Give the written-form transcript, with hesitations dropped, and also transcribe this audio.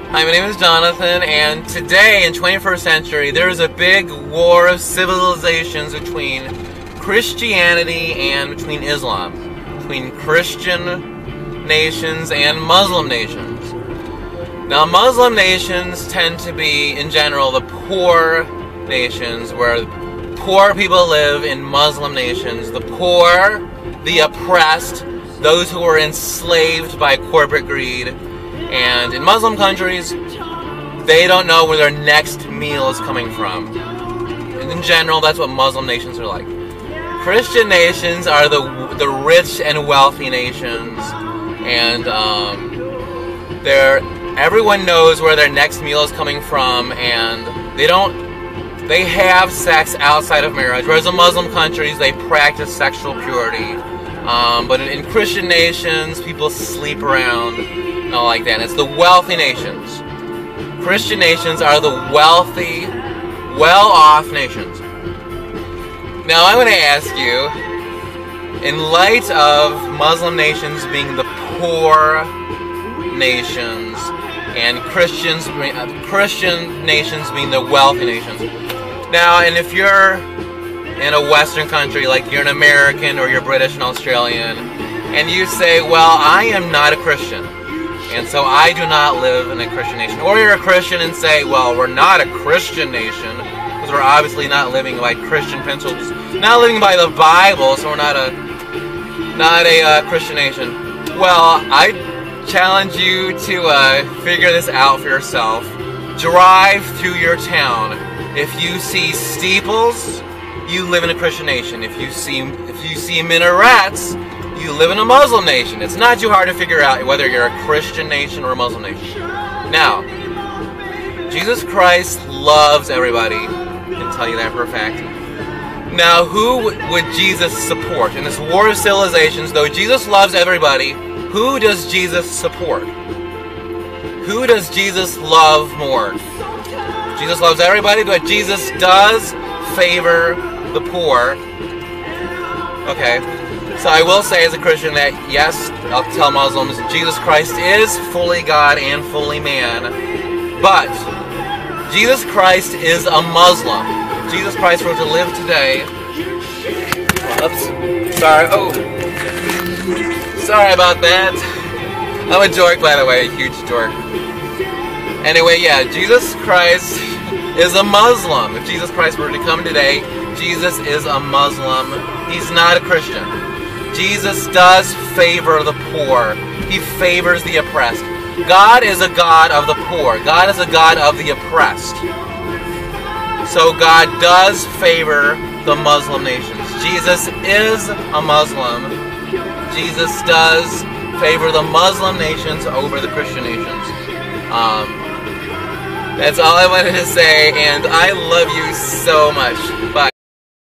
Hi, my name is Jonathan, and today in 21st century there is a big war of civilizations between Christianity and between Islam, between Christian nations and Muslim nations. Now, Muslim nations tend to be, in general, the poor nations, where poor people live in Muslim nations. The poor, the oppressed, those who were enslaved by corporate greed. And in Muslim countries, they don't know where their next meal is coming from. And in general, that's what Muslim nations are like. Christian nations are the rich and wealthy nations, and everyone knows where their next meal is coming from, and they have sex outside of marriage, whereas in Muslim countries they practice sexual purity. But in Christian nations, people sleep around and all like that. And it's the wealthy nations. Christian nations are the wealthy, well-off nations. Now I'm going to ask you, in light of Muslim nations being the poor nations and Christian nations being the wealthy nations. Now, and if you're in a Western country, like you're an American or you're British and Australian, and you say, well, I am not a Christian, and so I do not live in a Christian nation. Or you're a Christian and say, well, we're not a Christian nation, because we're obviously not living by Christian principles, not living by the Bible, so we're not a Christian nation. Well, I challenge you to figure this out for yourself. Drive through your town. If you see steeples, you live in a Christian nation. If you see minarets, you live in a Muslim nation. It's not too hard to figure out whether you're a Christian nation or a Muslim nation. Now, Jesus Christ loves everybody. I can tell you that for a fact. Now, who would Jesus support? In this war of civilizations, though Jesus loves everybody, who does Jesus support? Who does Jesus love more? Jesus loves everybody, but Jesus does favor the poor. Okay, so I will say as a Christian that, yes, I'll tell Muslims, Jesus Christ is fully God and fully man, but Jesus Christ is a Muslim. If Jesus Christ were to live today, oops, sorry about that. I'm a dork, by the way, a huge dork. Anyway, yeah, Jesus Christ is a Muslim. If Jesus Christ were to come today, Jesus is a Muslim. He's not a Christian. Jesus does favor the poor. He favors the oppressed. God is a God of the poor. God is a God of the oppressed. So God does favor the Muslim nations. Jesus is a Muslim. Jesus does favor the Muslim nations over the Christian nations. That's all I wanted to say, and I love you so much. Bye.